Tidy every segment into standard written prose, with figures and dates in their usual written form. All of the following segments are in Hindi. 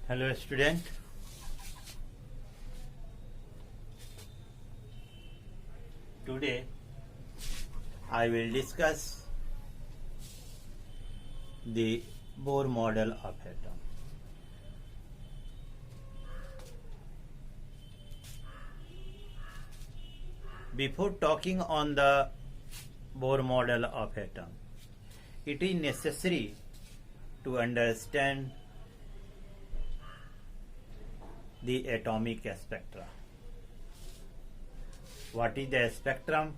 Hello student. Today I will discuss the Bohr model of atom. Before talking on the Bohr model of atom, it is necessary to understand the atomic spectra. What is the spectrum?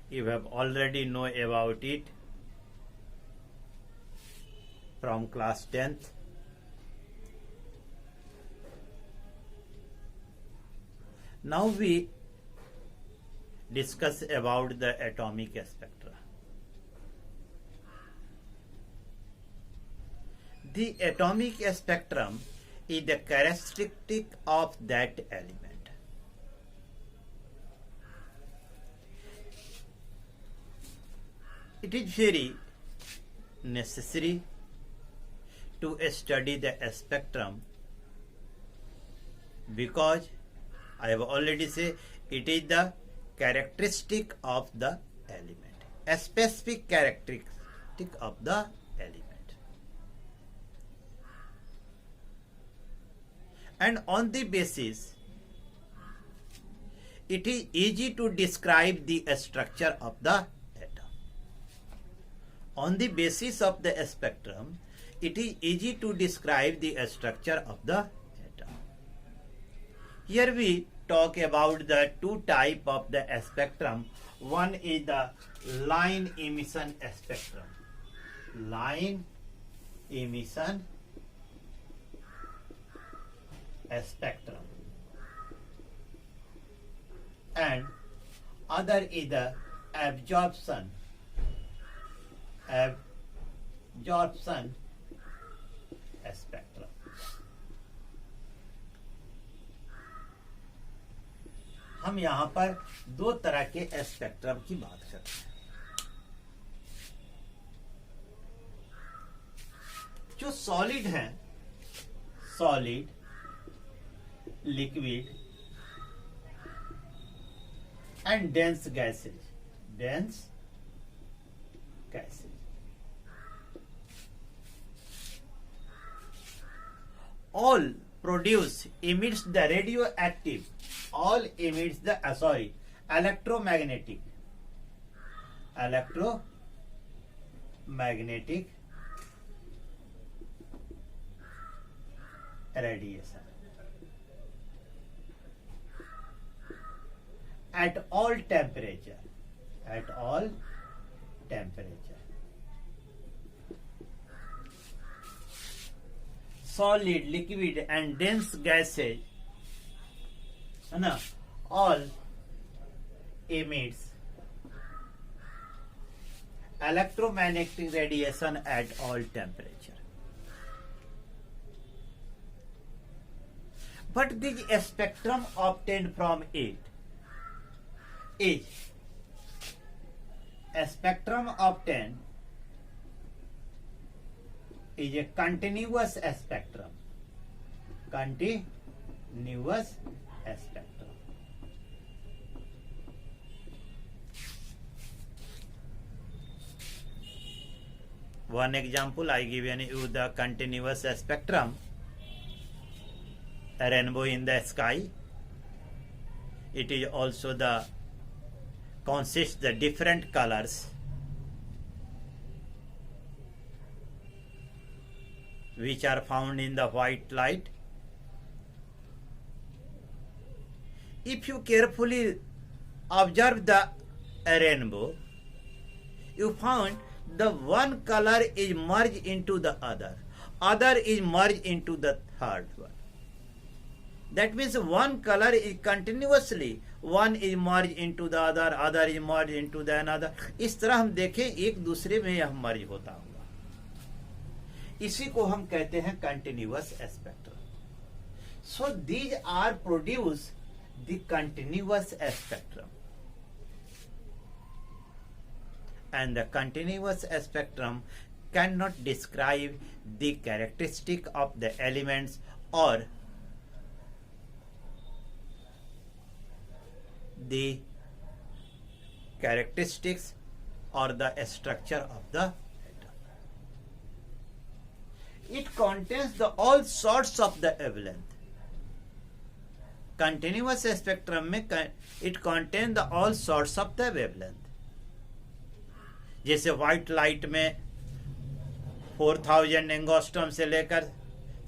You have already know about it from class 10th. Now we discuss about the atomic spectra. The atomic spectrum is the characteristic of that element. It is very necessary to study the spectrum because I have already said it is the characteristic of the element, a specific characteristic of the element. And on the basis, it is easy to describe the structure of the atom. On the basis of the spectrum, it is easy to describe the structure of the atom. Here we talk about the two types of the spectrum. One is the line emission spectrum. Line emission spectrum. And other is the absorption spectrum. हम यहाँ पर दो तरह के स्पेक्ट्रम की बात करते हैं. जो सॉलिड है, solid, liquid and dense gases, all produce emits the radioactive, all emits the electromagnetic radiation at all temperature. Solid, liquid and dense gases all emits electromagnetic radiation at all temperature. But the spectrum obtained from it is a spectrum obtained is a continuous spectrum. One example I give you the continuous spectrum. A rainbow in the sky. It is also the consists the different colors which are found in the white light. If you carefully observe the rainbow, you found the one color is merged into the other is merged into the third one. That means one color is continuously, one is merged into the other is merged into the another. इस तरह हम देखें एक दूसरे में यह मर्ज होता हुआ. इसी को हम कहते हैं continuous spectrum. So these are produce the continuous spectrum. And the continuous spectrum cannot describe the characteristic of the elements or the characteristics or the structure of the atom. It contains the all sorts of the wavelength. Continuous spectrum में it contains the all sorts of the wavelength. जैसे व्हाइट लाइट में 4000 एंगस्ट्रॉम से लेकर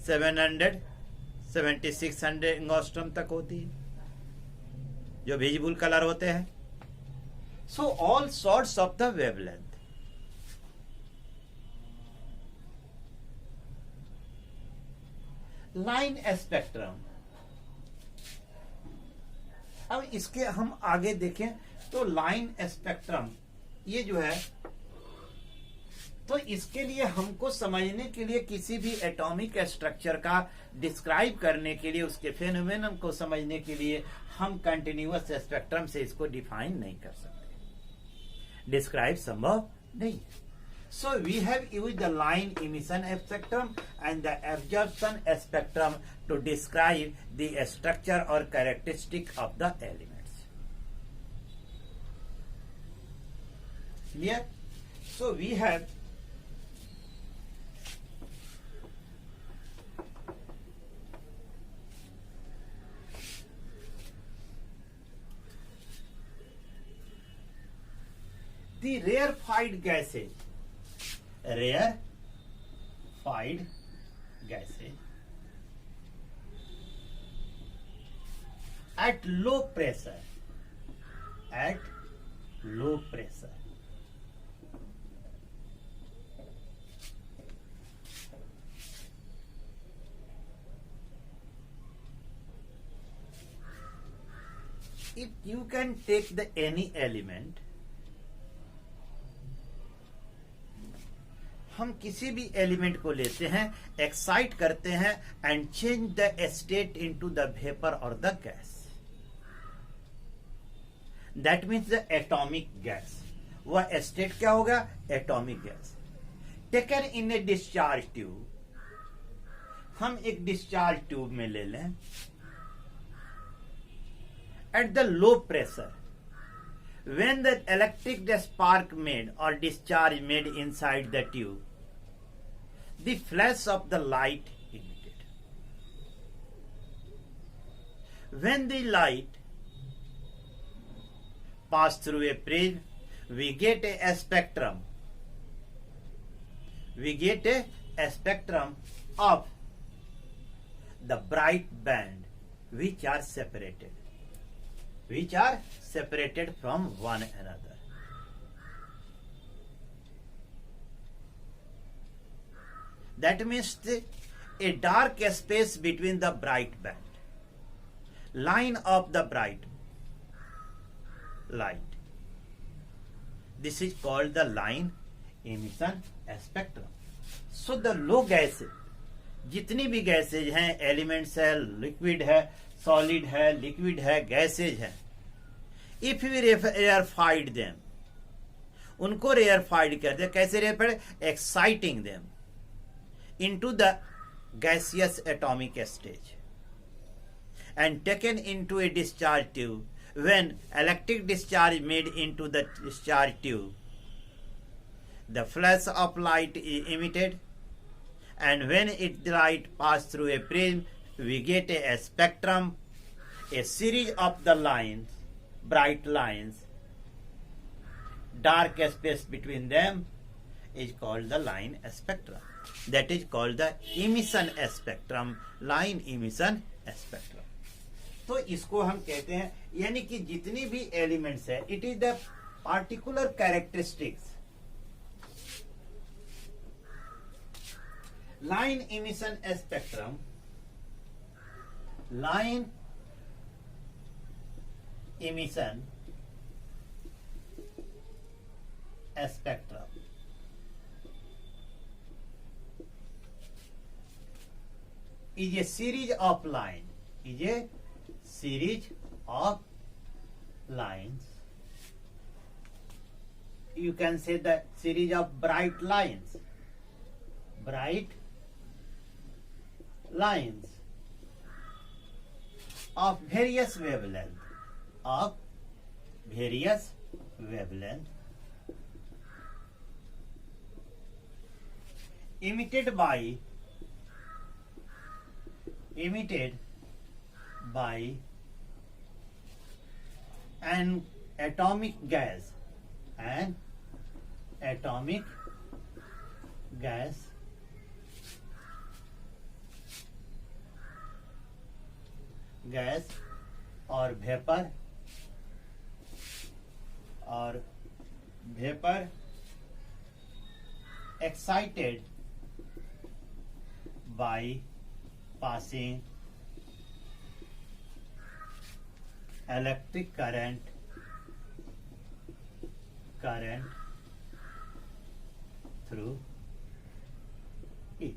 7600 एंगस्ट्रॉम तक होती है जो विजिबल कलर होते हैं. So all sorts of the wavelength. Line spectrum. अब इसके हम आगे देखें तो लाइन स्पेक्ट्रम ये जो है, तो इसके लिए हमको समझने के लिए किसी भी एटॉमिक स्ट्रक्चर का डिस्क्राइब करने के लिए, उसके फेनोमेनन को समझने के लिए हम कंटिन्यूअस स्पेक्ट्रम से इसको डिफाइन नहीं कर सकते, डिस्क्राइब संभव नहीं. So we have used the line emission spectrum and the absorption spectrum to describe the structure और characteristic of the elements. Clear? So we have the rarefied gases, rarefied gases at low pressure, if you can take the any element, हम किसी भी एलिमेंट को लेते हैं, एक्साइट करते हैं and change the state into the vapour और the gas. That means the atomic gas. वह स्टेट क्या होगा? Atomic gas. Taken in a discharge tube. हम एक डिस्चार्ज ट्यूब में ले लें. At the low pressure, when the electric spark made or discharge made inside the tube, the flash of the light emitted. When the light pass through a prism, we get a spectrum. We get a spectrum of the bright band which are separated from one another. That means a dark space between the bright band, line of the bright light. This is called the line emission spectrum. So the low gases, जितनी भी गैसेज हैं, एलिमेंट्स है, लिक्विड है, सॉलिड है, लिक्विड है, गैसेज है, इफ वी रेयरफाइड देम, उनको रेयरफाइड कर दे. कैसे rarefied? Exciting them into the gaseous atomic stage and taken into a discharge tube. When electric discharge made into the discharge tube, the flash of light is emitted, and when its light pass through a prism, we get a spectrum, a series of the lines, bright lines, dark space between them is called the line spectrum. That is called the emission spectrum, line emission spectrum. तो इसको हम कहते हैं, यानी कि जितनी भी एलिमेंट्स है, it is the particular characteristics. Line emission spectrum, line emission spectrum is a series of lines, is a series of lines. You can say the series of bright lines. bright lines of various wavelength emitted by an atomic gas और vapor excited by passing electric current through it.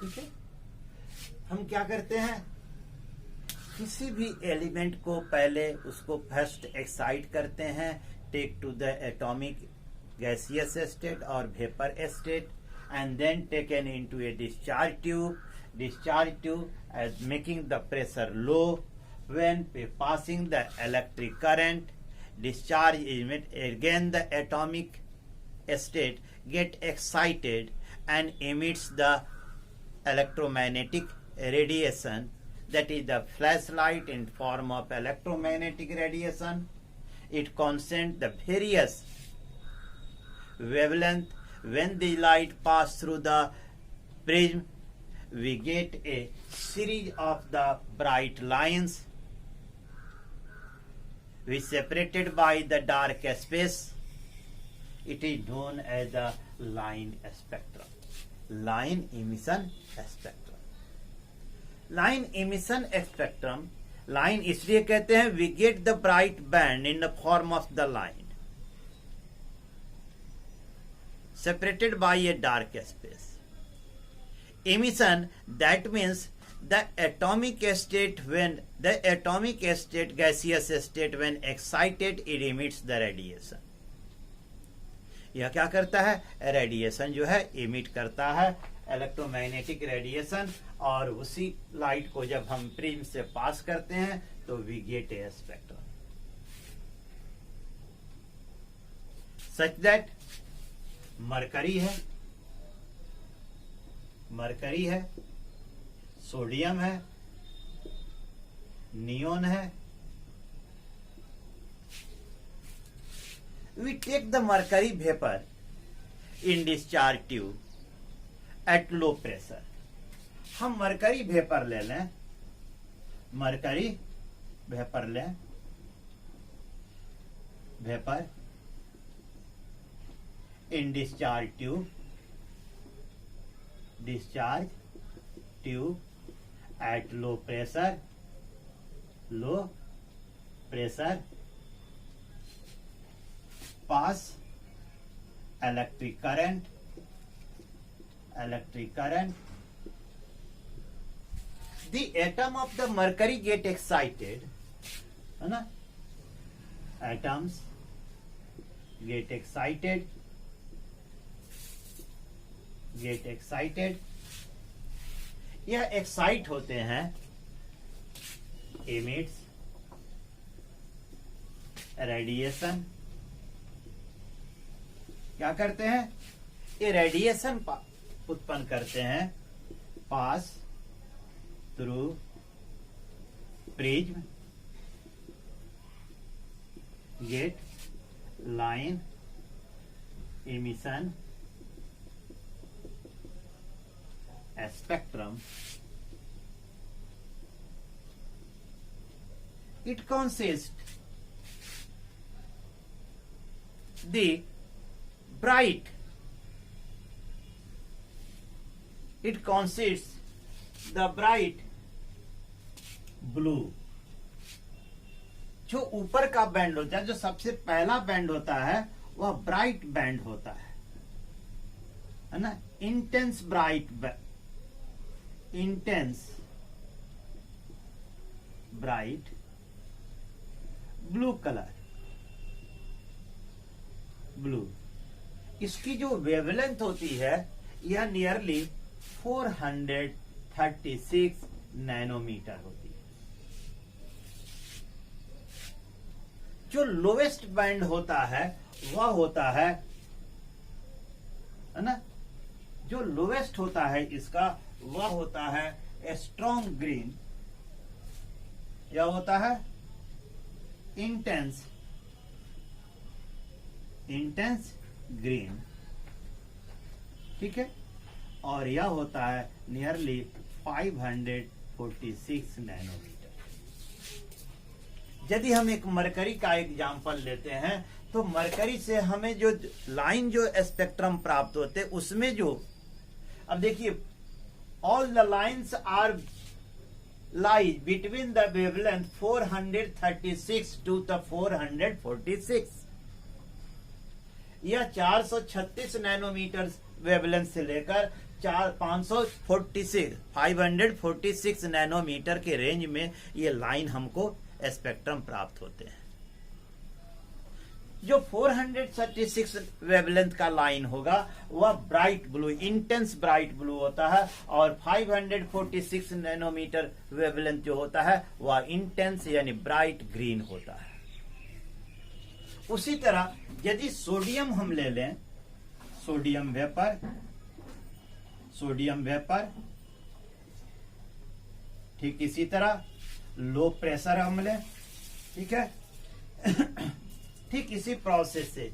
ठीक है, हम क्या करते हैं, किसी भी एलिमेंट को पहले उसको फर्स्ट एक्साइट करते हैं, take to the atomic gaseous state or vapor state, and then taken into a discharge tube as making the pressure low. When passing the electric current, discharge emit, again the atomic state get excited and emits the electromagnetic radiation, that is the flashlight in form of electromagnetic radiation. It concentrates the various wavelength. When the light pass through the prism, we get a series of the bright lines which separated by the dark space. It is known as the line spectrum, line emission spectrum. Line emission spectrum, line इसलिए कहते हैं, we get the bright band in the form of the line separated by a dark space. Emission, that means the atomic state, when the atomic state, gaseous state, when excited, it emits the radiation. यह क्या करता है, रेडिएशन जो है इमिट करता है, इलेक्ट्रोमैग्नेटिक रेडिएशन, और उसी लाइट को जब हम प्रिज्म से पास करते हैं तो we get a spectrum. Such that mercury है, सोडियम है, नियोन है. We take the mercury vapor in discharge tube at low pressure. हम मरकरी वेपर ले लें, vapour in discharge tube at low pressure, pass electric current, the atom of the mercury get excited, है ना, atoms get excited, यह एक्साइट होते हैं, emits रेडिएशन. क्या करते हैं, ये रेडिएशन उत्पन्न करते हैं, pass through prism, get line emission spectrum. It consists the bright, blue. जो ऊपर का बैंड होता है, जो सबसे पहला बैंड होता है, वह ब्राइट बैंड होता है ना, intense bright blue colour, blue. इसकी जो वेवलेंथ होती है यह नियरली 436 नैनोमीटर होती है। जो लोवेस्ट बैंड होता है वह होता है ना, जो लोवेस्ट होता है इसका वह होता है स्ट्रॉन्ग ग्रीन, यह होता है इंटेंस ग्रीन, ठीक है, और यह होता है नियरली 546 नैनोमीटर। यदि हम एक मरकरी का एग्जांपल लेते हैं तो मरकरी से हमें जो लाइन जो स्पेक्ट्रम प्राप्त होते हैं उसमें जो, अब देखिए, all the lines are lies between the wavelength 436 to the 446। यह 436 नैनोमीटर वेवलेंथ से लेकर 546 नैनोमीटर के रेंज में ये लाइन हमको स्पेक्ट्रम प्राप्त होते हैं। जो 436 वेवलेंथ का लाइन होगा वह bright blue, intense bright blue होता है, और 546 नैनोमीटर वेवलेंथ जो होता है वह इंटेंस यानी ब्राइट ग्रीन होता है। उसी तरह यदि सोडियम हम ले लें, सोडियम वेपर, ठीक इसी तरह लो प्रेशर हम लें, ठीक है, ठीक इसी प्रोसेस से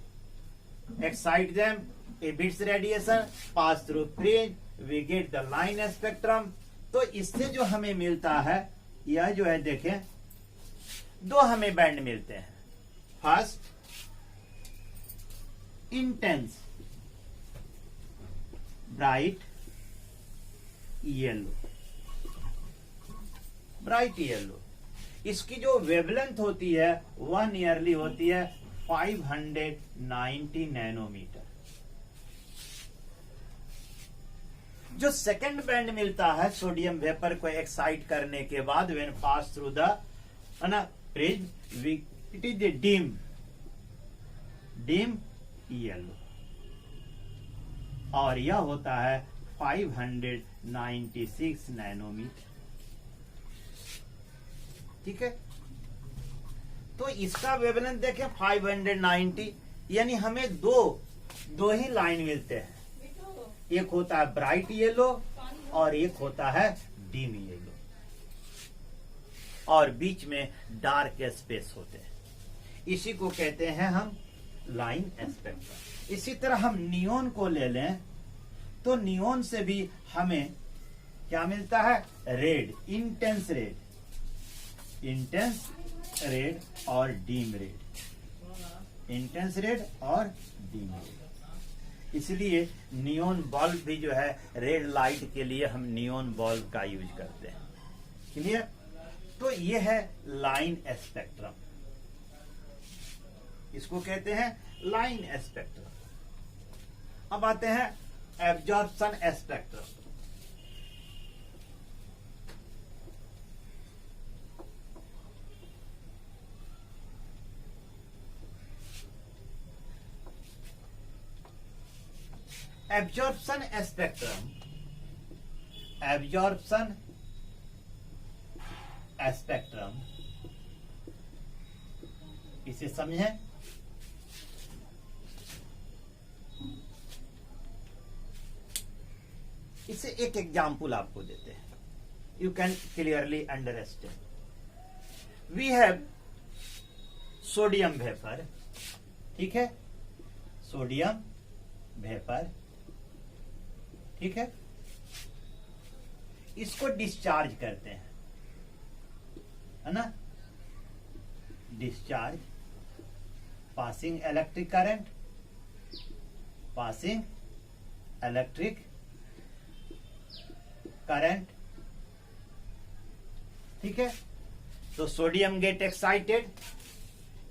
excite them, emits radiation, pass through fringe, we get the line spectrum। तो इससे जो हमें मिलता है यह जो है देखें, दो हमें बैंड मिलते हैं। फर्स्ट इंटेंस ब्राइट येलो, इसकी जो वेवलेंथ होती है वह नियरली होती है 590 नैनोमीटर। जो सेकंड बैंड मिलता है सोडियम वेपर को एक्साइट करने के बाद, when pass through the fridge, it is the dim yellow, और यह होता है 596 नैनोमीटर, ठीक है। तो इसका वेवलेंथ देखें 590, यानी हमें दो ही लाइन मिलते हैं, एक होता है ब्राइट येलो और एक होता है डिम येलो, और बीच में डार्क स्पेस होते हैं, इसी को कहते हैं हम लाइन स्पेक्ट्रम। इसी तरह हम नियोन को ले लें तो नियोन से भी हमें क्या मिलता है, रेड, इंटेंस रेड और डीम रेड, इंटेंस रेड और डीम रेड। इसलिए नियोन बल्ब भी जो है रेड लाइट के लिए हम नियोन बल्ब का यूज करते हैं, क्लियर। तो ये है लाइन स्पेक्ट्रम, इसको कहते हैं लाइन स्पेक्ट्रम। अब आते हैं एब्जॉर्प्शन स्पेक्ट्रम। एब्जॉर्प्शन स्पेक्ट्रम, इसे समझें। इसे एक एग्जाम्पल आपको देते हैं, you can clearly understand. We have sodium vapour, ठीक है, सोडियम वेपर, ठीक है, इसको डिस्चार्ज करते हैं, है ना, डिस्चार्ज, पासिंग इलेक्ट्रिक करंट, ठीक है। तो सोडियम गेट एक्साइटेड,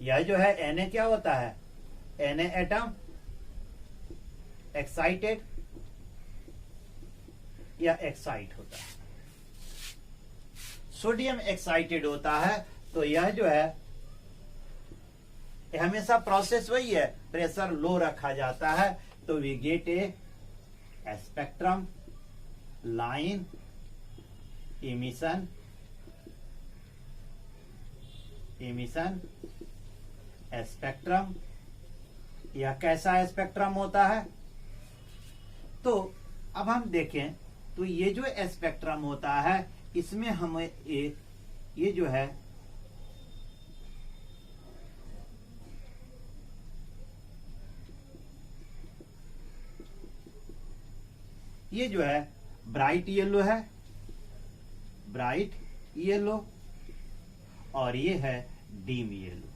यह जो है Na क्या होता है, Na एटम एक्साइटेड या एक्साइट होता है। सोडियम एक्साइटेड होता है तो यह जो है हमेशा प्रोसेस वही है, प्रेशर लो रखा जाता है, तो we get a spectrum, line, emission, spectrum. यह कैसा स्पेक्ट्रम होता है? तो अब हम देखें तो ये जो स्पेक्ट्रम होता है इसमें हमें एक ये जो है ब्राइट येलो है, ब्राइट येलो, और ये है डीम येलो।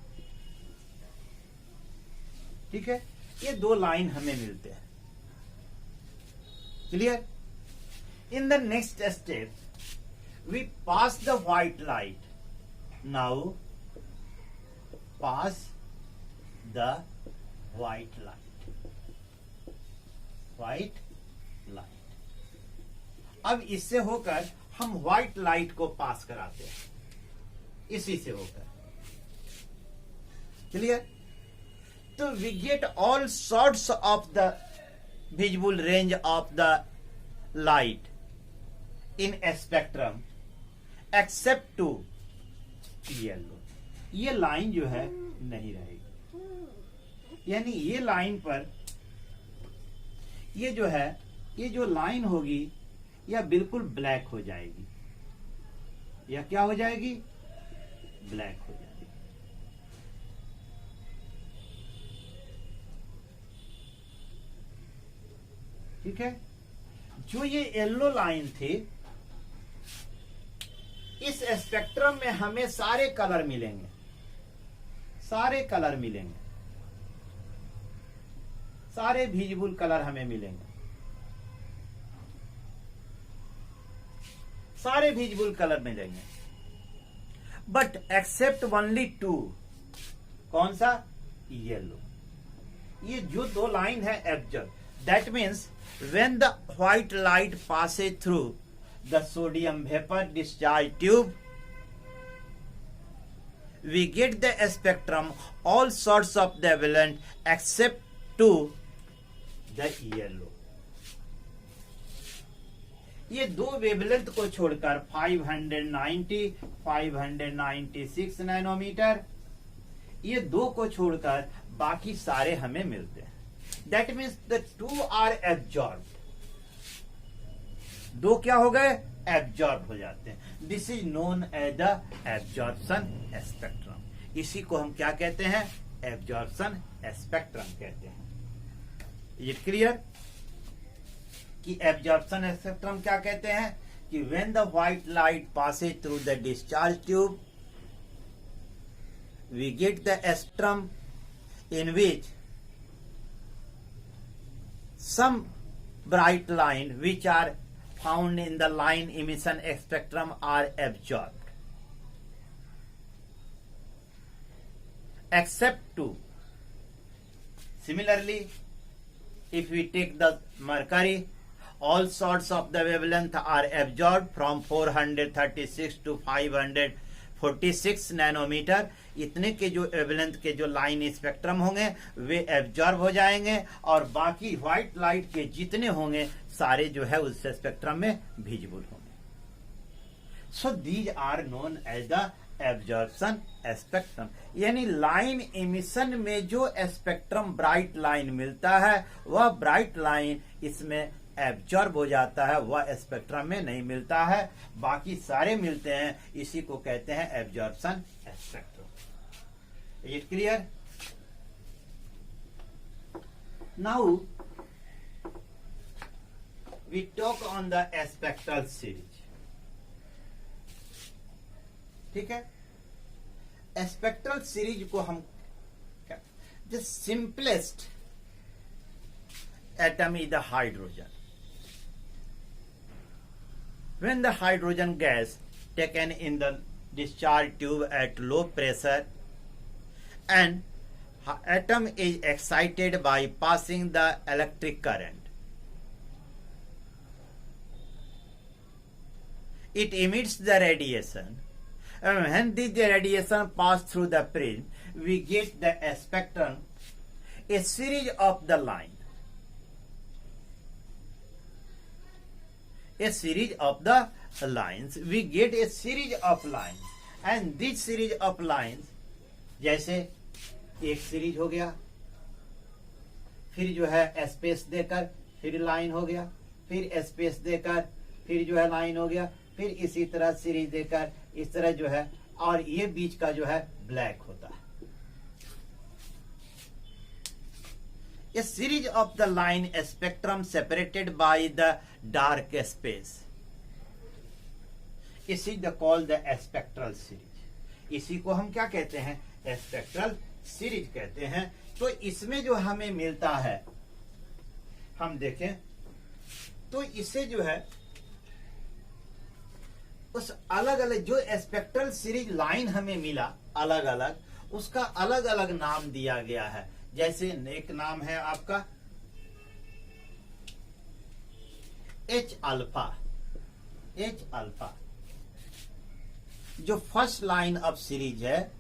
ठीक है, ये दो लाइन हमें मिलते हैं। Clear? In the next step we pass the white light. Now pass the white light, white light. अब इससे होकर हम व्हाइट लाइट को पास कराते हैं, इसी से होकर। क्लियर? तो we get all sorts of the visible range of the light in spectrum except two yellow. ये लाइन जो है नहीं रहेगी, यानी ये लाइन पर ये जो लाइन होगी यह बिल्कुल ब्लैक हो जाएगी। यह क्या हो जाएगी? ब्लैक हो जाएगी। ठीक है, जो ये येलो लाइन थी, इस स्पेक्ट्रम में हमें सारे कलर मिलेंगे, सारे कलर मिलेंगे, सारे विजिबल कलर हमें मिलेंगे, सारे विजिबल कलर मिलेंगे, बट एक्सेप्ट ओनली टू। कौन सा? येलो। ये जो दो लाइन है एब्जर्व, that means when the white light passes through the sodium vapor discharge tube, we get the spectrum all sorts of the wavelength except to the yellow. ये दो वेवलेंथ को छोड़कर 590, 596 नैनोमीटर, ये दो को छोड़कर बाकी सारे हमें मिलते हैं। That means the two are absorbed. दो क्या हो गए? Absorbed हो जाते हैं। This is known as the absorption spectrum. इसी को हम क्या कहते हैं? Absorption spectrum कहते हैं। ये क्लियर कि absorption spectrum क्या कहते हैं? कि when the white light passes through the discharge tube, we get the spectrum in which some bright line which are found in the line emission spectrum are absorbed, except two. Similarly, if we take the mercury, all sorts of the wavelength are absorbed from 436 to 546 nanometre. इतने के जो वेवलेंथ के जो लाइन स्पेक्ट्रम होंगे वे एब्जॉर्ब हो जाएंगे, और बाकी व्हाइट लाइट के जितने होंगे सारे जो है उस स्पेक्ट्रम में विजिबल होंगे। So these are known as the absorption spectrum. यानी लाइन एमिशन में जो स्पेक्ट्रम ब्राइट लाइन मिलता है वह ब्राइट लाइन इसमें एब्जॉर्ब हो जाता है, वह स्पेक्ट्रम में नहीं मिलता है, बाकी सारे मिलते हैं। इसी को कहते हैं absorption spectrum. Is clear? Now we talk on the spectral series. ठीक है, स्पेक्ट्रल सीरीज को हम the simplest atom is the hydrogen. When the hydrogen gas taken in the discharge tube at low pressure and atom is excited by passing the electric current, it emits the radiation, and when this radiation pass through the prism, we get the spectrum, a series of the line. a series of the lines. We get a series of lines, and this series of lines, जैसे एक सीरीज हो गया, फिर जो है स्पेस देकर फिर लाइन हो गया, फिर स्पेस देकर फिर जो है लाइन हो गया, फिर इसी तरह सीरीज देकर इस तरह जो है, और ये बीच का जो है ब्लैक होता है. A series of the line spectrum separated by the dark space. This is called the spectral series. इसी को हम क्या कहते हैं? स्पेक्ट्रल सीरीज कहते हैं. तो इसमें जो हमें मिलता है, हम देखें तो इसे जो है उस अलग अलग जो स्पेक्ट्रल सीरीज लाइन हमें मिला अलग अलग, उसका अलग अलग नाम दिया गया है. जैसे एक नाम है आपका एच अल्फा. एच अल्फा जो फर्स्ट लाइन ऑफ सीरीज है,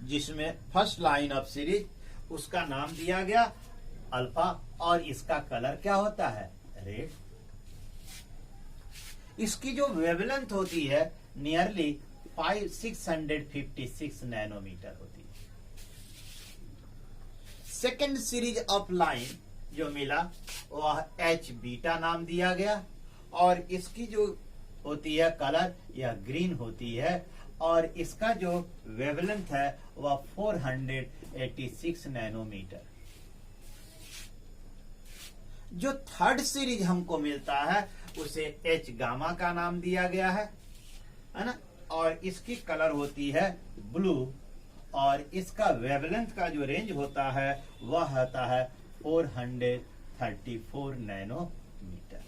जिसमें फर्स्ट लाइन ऑफ सीरीज, उसका नाम दिया गया अल्फा, और इसका कलर क्या होता है? रेड. इसकी जो वेवलेंथ होती है नियरली 656 नैनोमीटर होती है. सेकेंड सीरीज ऑफ लाइन जो मिला वह एच बीटा नाम दिया गया, और इसकी जो होती है कलर या ग्रीन होती है, और इसका जो वेवलेंथ है वह 486 नैनोमीटर. जो थर्ड सीरीज हमको मिलता है उसे एच गामा का नाम दिया गया है ना, और इसकी कलर होती है ब्लू, और इसका वेवलेंथ का जो रेंज होता है वह होता है 434 नैनोमीटर.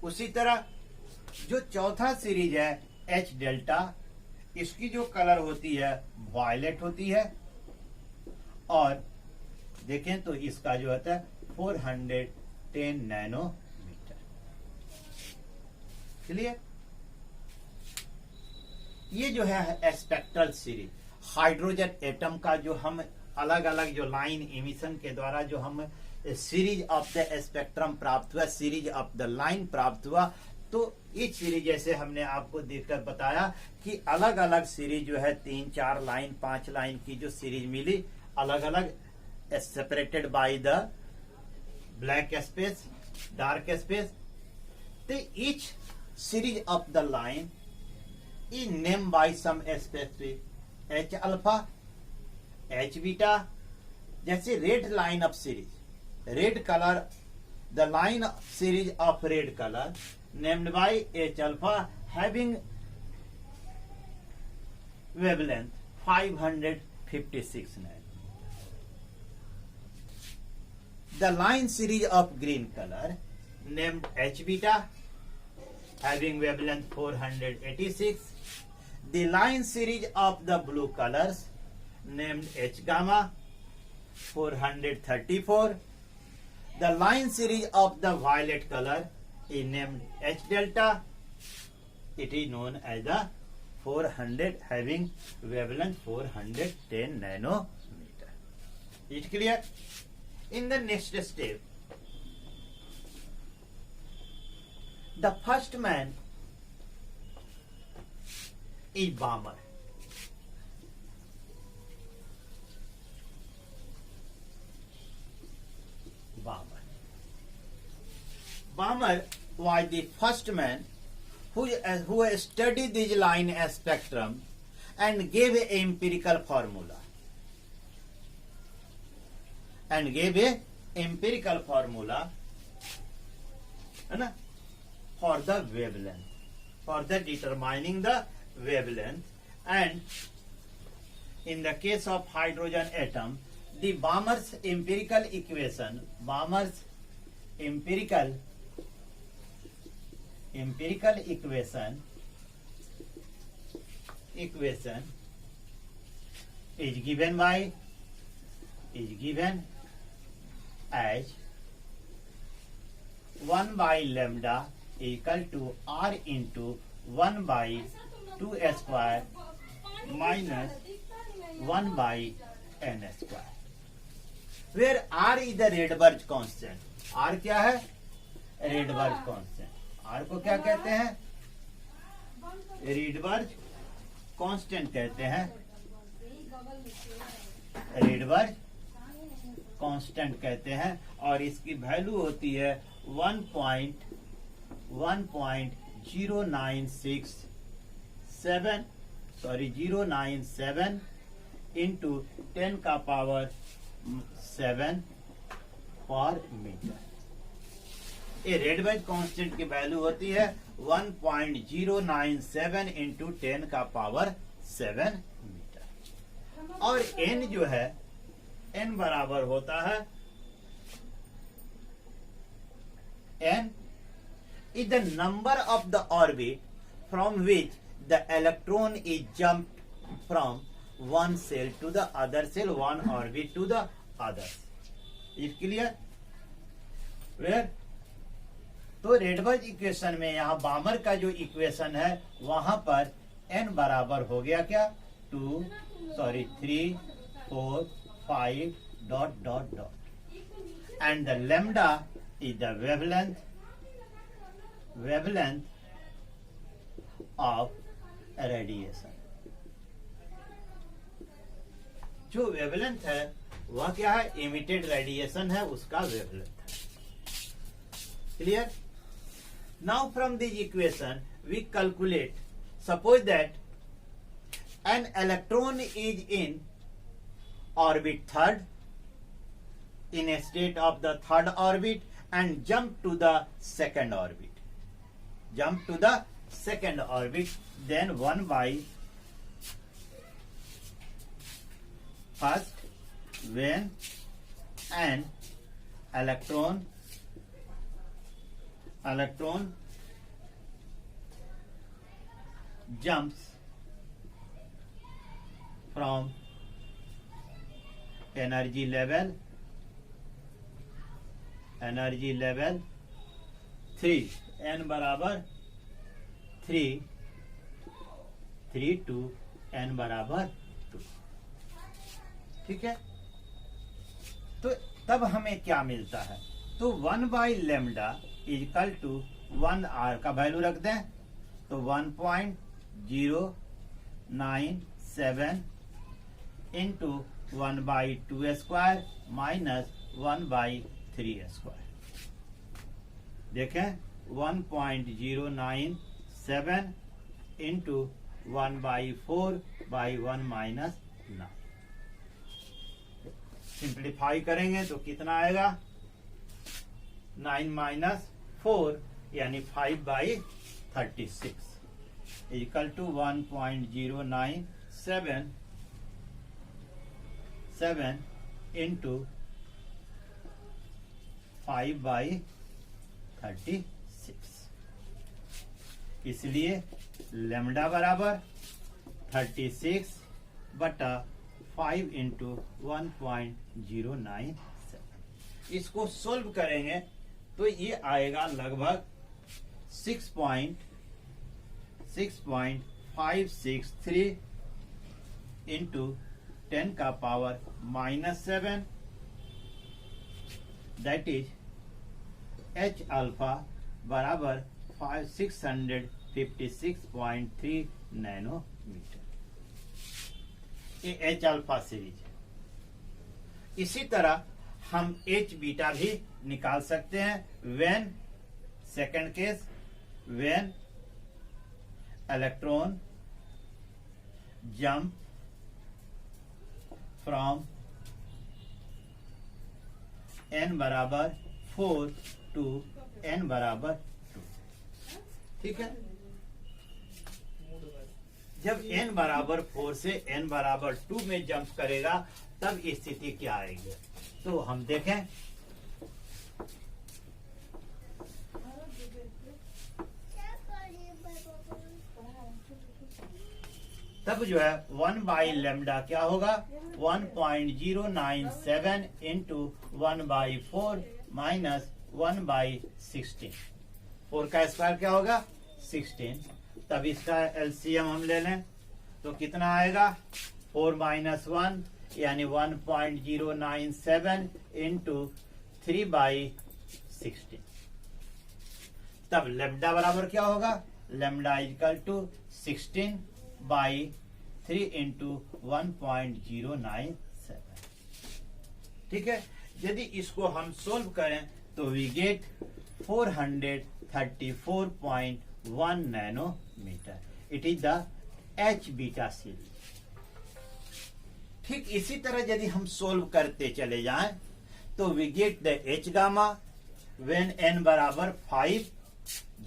उसी तरह जो चौथा सीरीज है एच डेल्टा, इसकी जो कलर होती है वायलेट होती है, और देखें तो इसका जो होता है 410 नैनोमीटर. क्लियर? ये जो है स्पेक्ट्रल सीरीज, हाइड्रोजन एटम का जो हम अलग अलग जो लाइन इमिशन के द्वारा जो हम सीरीज ऑफ द स्पेक्ट्रम प्राप्त हुआ, सीरीज ऑफ द लाइन प्राप्त हुआ. तो इस सीरीज जैसे हमने आपको देखकर बताया कि अलग अलग सीरीज जो है 3, 4 लाइन 5 लाइन की जो सीरीज मिली, अलग अलग separated by the black space, dark space. तो each series of the line is named by some specific H alpha, H beta. जैसे red line of series, red colour, the line series of red colour named by H alpha having wavelength 556 nanometer. The line series of green color named H beta having wavelength 486. The line series of the blue colors named H gamma 434. The line series of the violet color is named H delta. It is known as the 400 having wavelength 410 nanometer. Is it clear? In the next step, the first man is Balmer. Balmer was the first man who studied this line spectrum and gave an empirical formula. For the wavelength, for the determining the wavelength. And in the case of hydrogen atom, the Balmer's empirical equation is given as 1 by lambda equal to R into 1 by 2 square minus 1 by n square, where R is the Rydberg constant. R क्या है? रीडबर्ग कांस्टेंट। आर को क्या कहते हैं? रीडबर्ग कांस्टेंट कहते हैं। रीडबर्ग कांस्टेंट कहते हैं और इसकी वैल्यू होती है 097 इंटू 10 का पावर 7 पर मीटर। ये रेडबर्ग कांस्टेंट की वैल्यू होती है 1.097 इंटू 10 का पावर 7 मीटर। और n जो है, n बराबर होता है, n is the number of the orbit from which the electron is jumped from one cell to the other cell, one orbit to the other. Is clear? Where? तो रेडबर्ग इक्वेशन में यहाँ बामर का जो इक्वेशन है वहां पर n बराबर हो गया क्या? 3, 4, 5 ... and the lambda is the wavelength of radiation. जो वेवलेंथ है वह क्या है? इमिटेड रेडिएशन है, उसका वेवलेंथ है। Clear? Now from this equation we calculate, suppose that an electron is in orbit third, in a state of the third orbit, and jump to the second orbit. Then 1 by first, when an electron jumps from energy level 3, n बराबर 3 to n बराबर 2। ठीक है? तो तब हमें क्या मिलता है? तो 1 by lambda equal to 1 R का वैल्यू रख दें तो 1.097 into 1 by 2 square minus 1 by 3 square. देखें 1.097 into 1 by 4 by 1 minus 9। Simplify करेंगे तो कितना आएगा? 9 माइनस 4 यानी 5 by 36 equal to 1.097 into 5 by 36। इसलिए लेमडा बराबर 36 बटा 5 इंटू 1.097। इसको सोल्व करेंगे तो ये आएगा लगभग 6.563 इंटू 10 का power -7, that is H alpha बराबर 656.3 नैनोमीटर। ये H अल्फा सीरीज है। इसी तरह हम H बीटा भी निकाल सकते हैं। When, second case, when electron jump from n बराबर 4 टू n बराबर 2। ठीक है? जब n बराबर 4 से n बराबर 2 में जंप करेगा तब स्थिति क्या आएगी? तो हम देखें, तब जो है 1 बाई लेमडा क्या होगा? 1.097 इंटू 1 बाई 4 माइनस 1 बाई 16। 4 का स्क्वायर क्या होगा? 16। तब इसका एलसीएम हम ले लें तो कितना आएगा? 4 माइनस 1 यानी 1.097 इंटू 3 बाई 16। तब लेमडा बराबर क्या होगा, लेमडा इक्वल टू 16/3 इंटू 1.097। ठीक है, यदि इसको हम सोल्व करें तो we get 434.1 nanometre. It is the H beta series. ठीक इसी तरह यदि हम सोल्व करते चले जाएं तो we get the H gamma when n बराबर 5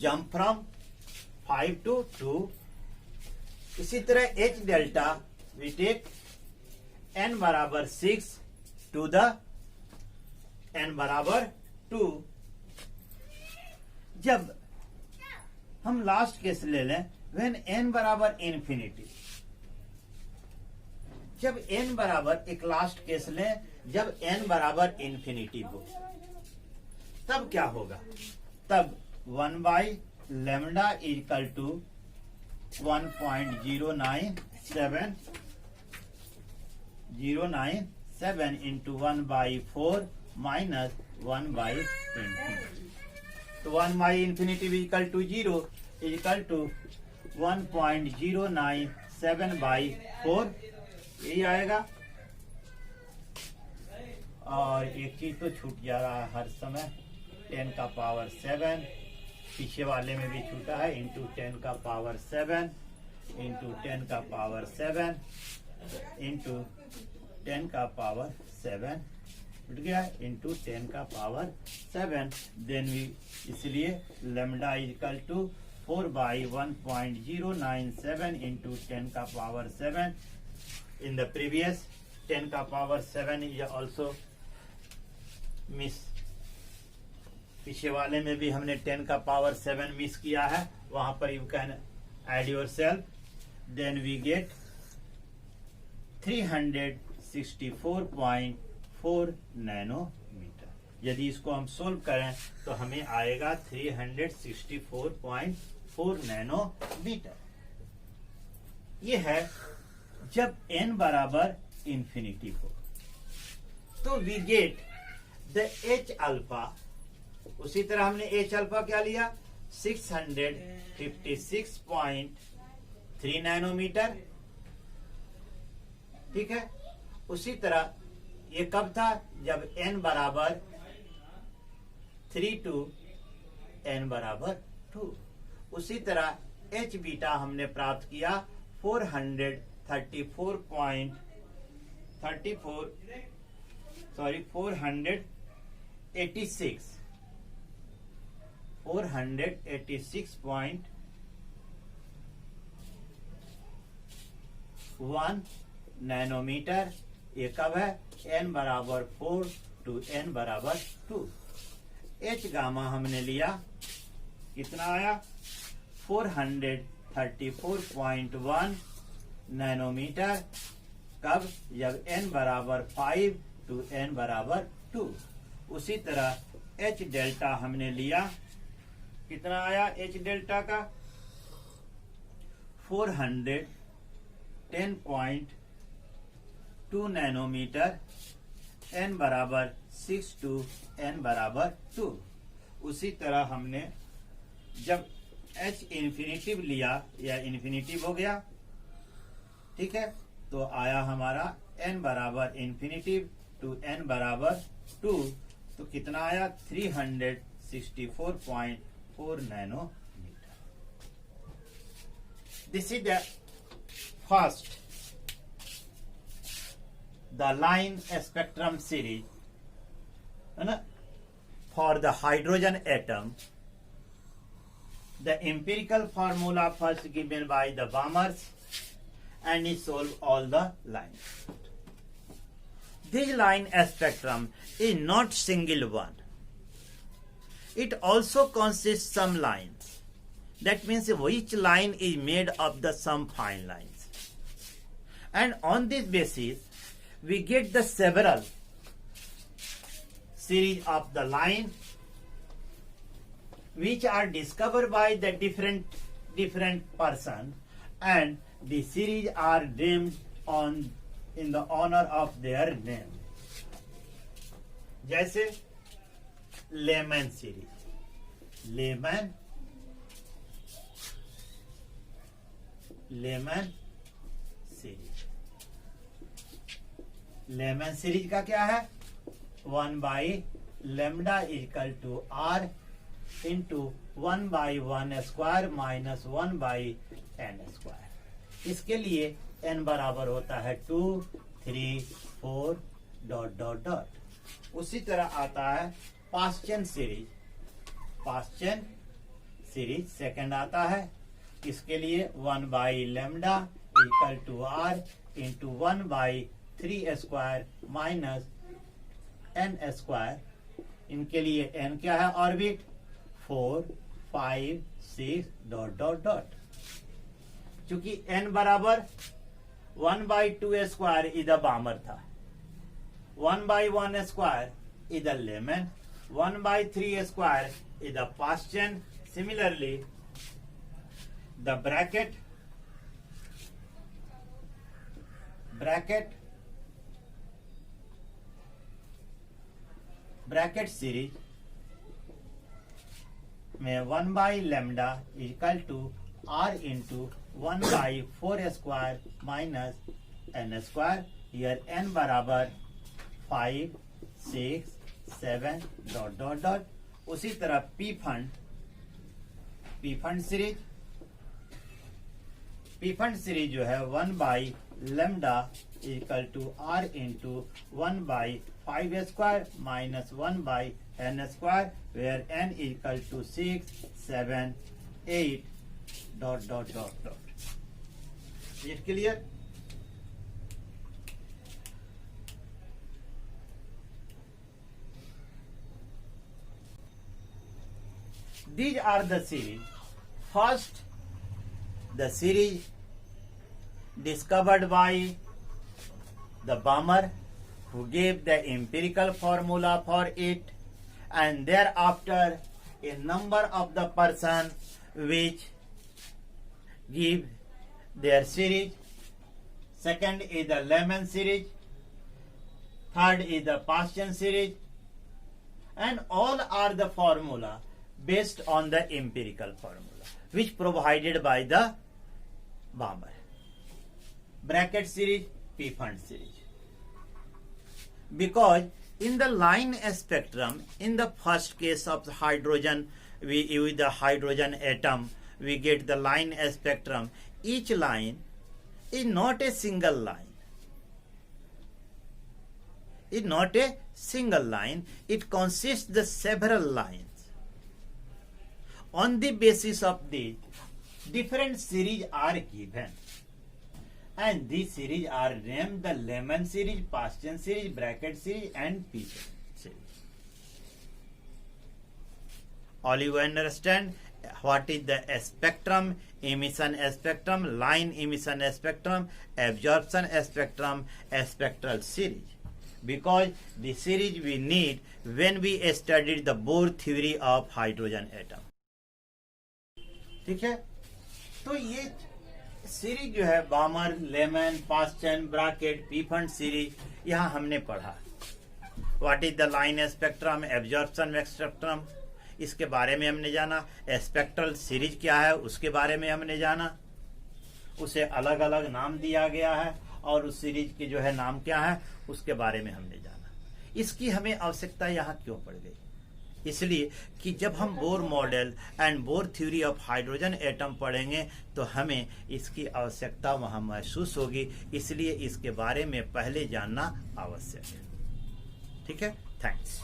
जंप फ्रॉम 5 to 2। इसी तरह H delta we take n बराबर 6 टू द n बराबर 2। जब हम लास्ट केस ले लें व्हेन n बराबर इंफिनिटी, जब n बराबर एक लास्ट केस लें जब n बराबर इंफिनिटी हो तब क्या होगा, तब 1/λ इक्वल टू 1.097 इंटू 1/4 माइनस 1/इंफिनिटी। तो 1/इंफिनिटी इक्वल टू 0 इक्वल टू 1.097/4 यही आएगा। और एक चीज तो छूट जा रहा है हर समय, 10 का पावर 7 पीछे वाले में भी छूटा है, इंटू 10 का पावर 7 इंटू 10 का पावर 7 इंटू 10 का पावर 7 छूट गया, इंटू 10 का पावर 7। देन वी इसलिए लेमडा इक्वल टू 4/1.097 इंटू 10 का पावर 7। इन द प्रीवियस 10 का पावर 7 इज ऑल्सो मिस, पीछे वाले में भी हमने 10 का पावर 7 मिस किया है, वहां पर you can add yourself. Then we get 364.4 nanometre. यदि इसको हम सोल्व करें तो हमें आएगा 364.4 नैनोमीटर। ये है जब n बराबर इंफिनिटी हो। तो we get the H alpha, उसी तरह हमने एच अल्फा क्या लिया 656.3 नैनोमीटर। ठीक है, उसी तरह ये कब था, जब n बराबर 3 टू n बराबर 2। उसी तरह एच बीटा हमने प्राप्त किया 486.1 नैनोमीटर। ये कब है, n बराबर 4 टू n बराबर 2। एच गामा हमने लिया, कितना आया 434.1 नैनोमीटर। कब, जब n बराबर 5 टू n बराबर 2। उसी तरह एच डेल्टा हमने लिया, कितना आया एच डेल्टा का 410.2 नैनोमीटर, n बराबर 6 टू n बराबर 2। उसी तरह हमने जब h इन्फिनिटिव लिया या इन्फिनिटिव हो गया, ठीक है, तो आया हमारा n बराबर इन्फिनिटिव टू n बराबर 2। तो कितना आया 364.4 nanometre. This is the first the line spectrum series, है ना, for the hydrogen atom. The empirical formula first given by the Balmers and he solved all the lines. This line spectrum is not single one. It also consists some lines. That means each line is made of the some fine lines. And on this basis, we get the several series of the line which are discovered by the different person, and the series are named in the honor of their name. जैसे Lyman series, Lyman Lyman series. Lyman series का क्या है? 1/λ equal to r into 1/1² minus 1/n²। इसके लिए n बराबर होता है 2, 3, 4 ... उसी तरह आता है Paschen series. Paschen series second आता है, इसके लिए 1/λ equal to r into 1/3² minus n²। इनके लिए n क्या है? ऑर्बिट 4, 5, 6 ... चूंकि n बराबर 1/2² इधर बामर था, 1/1² इधर लेमन, 1/3² इधर Paschen. Similarly, the bracket series में 1/λ equal to r into 1/4² minus n²। Here n बराबर 5, 6, 7 ... उसी तरह पी फंड सीरीज जो है 1/λ equal to r into 1/5² minus 1/n², where n equal to 6, 7, 8 ... Is it clear? These are the series. First, the series discovered by the Balmer, who gave the empirical formula for it, and thereafter a number of the person which give their series. Second is the Lehman series. Third is the Paschen series, and all are the formula based on the empirical formula which provided by the Balmer. Bracket series, P fund series. Because in the line spectrum, in the first case of the hydrogen, we use the hydrogen atom, we get the line spectrum. Each line is not a single line. It's not a single line. It consists the several lines. On the basis of this, different series are given, and these series are named the Lehman series, Paschen series, Bracket series, and P series. All you understand what is the spectrum, emission spectrum, line emission spectrum, absorption spectrum, spectral series. Because the series we need when we studied the Bohr theory of hydrogen atom. ठीक है, तो ये सीरीज जो है Balmer, Lyman, Paschen, Brackett, Pfund series, यहाँ हमने पढ़ा what is the line spectrum, absorption spectrum, इसके बारे में हमने जाना। स्पेक्ट्रल सीरीज क्या है उसके बारे में हमने जाना, उसे अलग अलग नाम दिया गया है और उस सीरीज के जो है नाम क्या है उसके बारे में हमने जाना। इसकी हमें आवश्यकता यहाँ क्यों पड़ गई? इसलिए कि जब हम Bohr model and bore theory of hydrogen atom पढ़ेंगे तो हमें इसकी आवश्यकता वहां महसूस होगी, इसलिए इसके बारे में पहले जानना आवश्यक है। ठीक है, थैंक्स।